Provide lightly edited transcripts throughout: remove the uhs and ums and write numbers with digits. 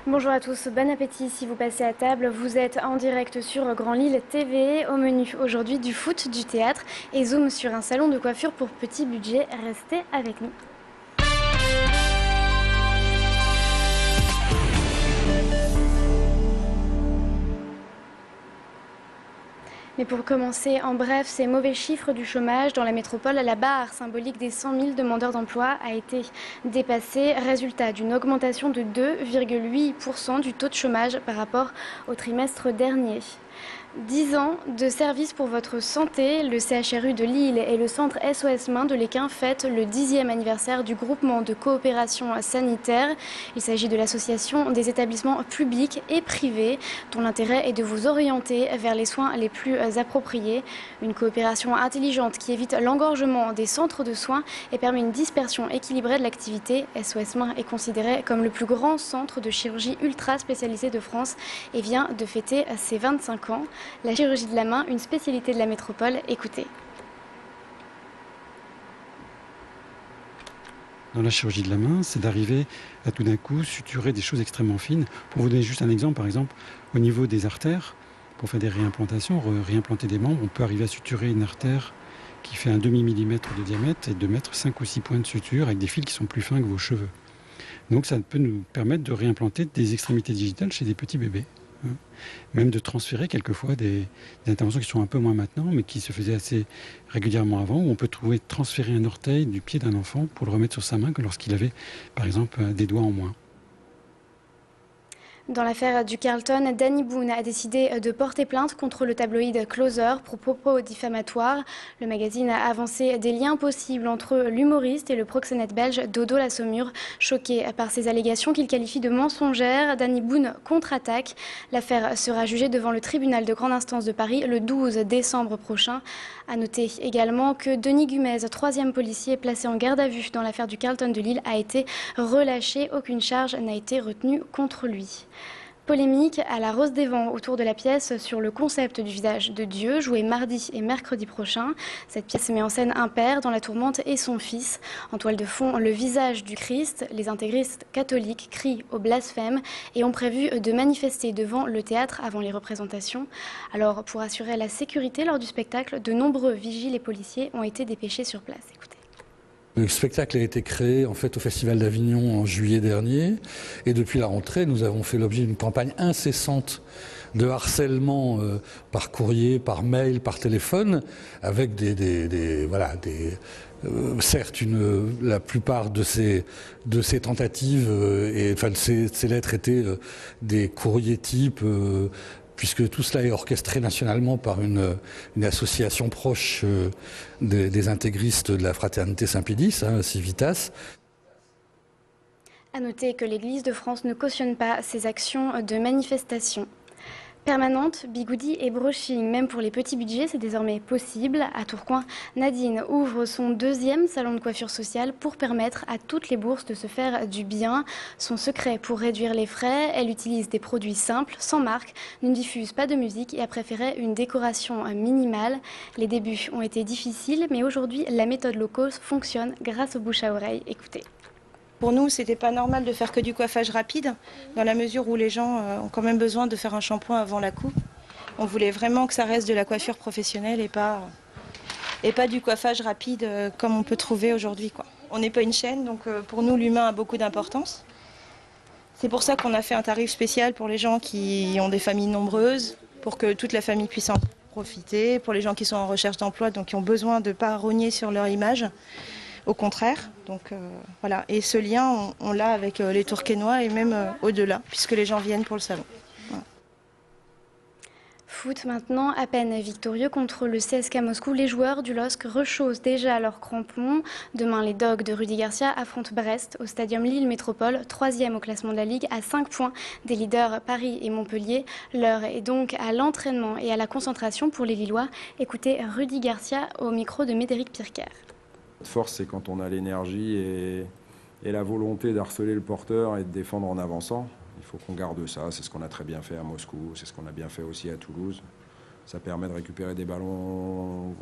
Bonjour à tous, bon appétit si vous passez à table. Vous êtes en direct sur Grand Lille TV. Au menu aujourd'hui du foot, du théâtre et zoom sur un salon de coiffure pour petit budget. Restez avec nous. Mais pour commencer, en bref, ces mauvais chiffres du chômage dans la métropole, la barre symbolique des 100 000 demandeurs d'emploi a été dépassée. Résultat d'une augmentation de 2,8% du taux de chômage par rapport au trimestre dernier. 10 ans de service pour votre santé, le CHRU de Lille et le centre SOS Main de l'Équin fêtent le 10e anniversaire du groupement de coopération sanitaire. Il s'agit de l'association des établissements publics et privés dont l'intérêt est de vous orienter vers les soins les plus appropriés. Une coopération intelligente qui évite l'engorgement des centres de soins et permet une dispersion équilibrée de l'activité. SOS Main est considéré comme le plus grand centre de chirurgie ultra spécialisé de France et vient de fêter ses 25 ans. La chirurgie de la main, une spécialité de la métropole. Écoutez. Dans la chirurgie de la main, c'est d'arriver à tout d'un coup suturer des choses extrêmement fines. Pour vous donner juste un exemple, par exemple, au niveau des artères, pour faire des réimplantations, réimplanter des membres, on peut arriver à suturer une artère qui fait un demi-millimètre de diamètre et de mettre 5 ou 6 points de suture avec des fils qui sont plus fins que vos cheveux. Donc ça peut nous permettre de réimplanter des extrémités digitales chez des petits bébés. Même de transférer quelquefois des interventions qui sont un peu moins maintenant, mais qui se faisaient assez régulièrement avant, où on peut transférer un orteil du pied d'un enfant pour le remettre sur sa main que lorsqu'il avait, par exemple, des doigts en moins. Dans l'affaire du Carlton, Danny Boone a décidé de porter plainte contre le tabloïd Closer pour propos diffamatoires. Le magazine a avancé des liens possibles entre l'humoriste et le proxénète belge Dodo la Saumure. Choqué par ces allégations qu'il qualifie de mensongères, Danny Boone contre-attaque. L'affaire sera jugée devant le tribunal de grande instance de Paris le 12 décembre prochain. À noter également que Denis Gumez, 3e policier placé en garde à vue dans l'affaire du Carlton de Lille, a été relâché. Aucune charge n'a été retenue contre lui. Polémique à la Rose des Vents autour de la pièce sur le concept du visage de Dieu, jouée mardi et mercredi prochain. Cette pièce met en scène un père dans la tourmente et son fils. En toile de fond, le visage du Christ. Les intégristes catholiques crient au blasphème et ont prévu de manifester devant le théâtre avant les représentations. Alors, pour assurer la sécurité lors du spectacle, de nombreux vigiles et policiers ont été dépêchés sur place. Écoutez. Le spectacle a été créé en fait au Festival d'Avignon en juillet dernier et depuis la rentrée nous avons fait l'objet d'une campagne incessante de harcèlement par courrier, par mail, par téléphone avec certes la plupart de ces tentatives ces lettres étaient des courriers type puisque tout cela est orchestré nationalement par une association proche des intégristes de la fraternité Saint-Pédis, Civitas. À noter que l'Église de France ne cautionne pas ces actions de manifestation. Permanente, bigoudi et brushing, même pour les petits budgets, c'est désormais possible. À Tourcoing, Nadine ouvre son 2e salon de coiffure sociale pour permettre à toutes les bourses de se faire du bien. Son secret pour réduire les frais, elle utilise des produits simples, sans marque, ne diffuse pas de musique et a préféré une décoration minimale. Les débuts ont été difficiles, mais aujourd'hui, la méthode low cost fonctionne grâce au bouche à oreille. Écoutez. Pour nous, c'était pas normal de faire que du coiffage rapide, dans la mesure où les gens ont quand même besoin de faire un shampoing avant la coupe. On voulait vraiment que ça reste de la coiffure professionnelle et pas du coiffage rapide comme on peut trouver aujourd'hui, quoi. On n'est pas une chaîne, donc pour nous, l'humain a beaucoup d'importance. C'est pour ça qu'on a fait un tarif spécial pour les gens qui ont des familles nombreuses, pour que toute la famille puisse en profiter, pour les gens qui sont en recherche d'emploi, donc qui ont besoin de ne pas rogner sur leur image. Au contraire, donc voilà. Et ce lien, on l'a avec les Tourquenois et même au-delà, puisque les gens viennent pour le salon. Voilà. Foot maintenant, à peine victorieux contre le CSKA Moscou, les joueurs du LOSC rechaussent déjà leurs crampons. Demain, les Dogs de Rudy Garcia affrontent Brest au Stadium Lille Métropole, 3e au classement de la Ligue, à 5 points des leaders Paris et Montpellier. L'heure est donc à l'entraînement et à la concentration pour les Lillois. Écoutez Rudy Garcia au micro de Médéric Pirker. Notre force, c'est quand on a l'énergie et la volonté d'harceler le porteur et de défendre en avançant. Il faut qu'on garde ça. C'est ce qu'on a très bien fait à Moscou. C'est ce qu'on a bien fait aussi à Toulouse. Ça permet de récupérer des ballons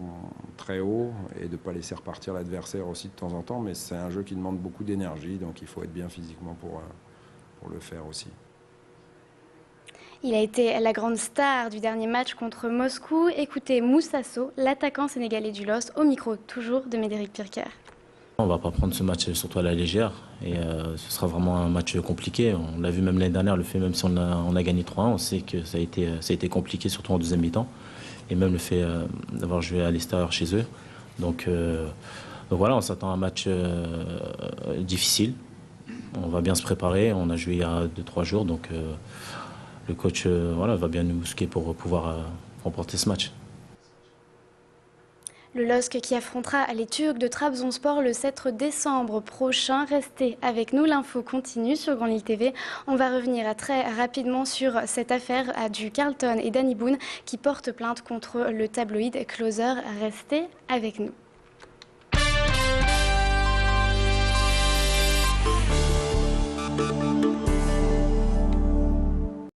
très haut et de ne pas laisser repartir l'adversaire aussi de temps en temps. Mais c'est un jeu qui demande beaucoup d'énergie, donc il faut être bien physiquement pour le faire aussi. Il a été la grande star du dernier match contre Moscou. Écoutez Moussa Sow, l'attaquant sénégalais du LOSC, au micro toujours de Médéric Pirker. On ne va pas prendre ce match surtout à la légère et ce sera vraiment un match compliqué. On l'a vu même l'année dernière, le fait même si on a gagné 3-1, on sait que ça a été compliqué surtout en deuxième mi-temps et même le fait d'avoir joué à l'extérieur chez eux. Donc voilà, on s'attend à un match difficile. On va bien se préparer, on a joué il y a 2-3 jours donc le coach va bien nous mousquer pour pouvoir remporter ce match. Le LOSC qui affrontera les Turcs de Trabzonspor le 7 décembre prochain. Restez avec nous, l'info continue sur Grand Lille TV. On va revenir très rapidement sur cette affaire du Carlton et Danny Boone qui portent plainte contre le tabloïd Closer. Restez avec nous.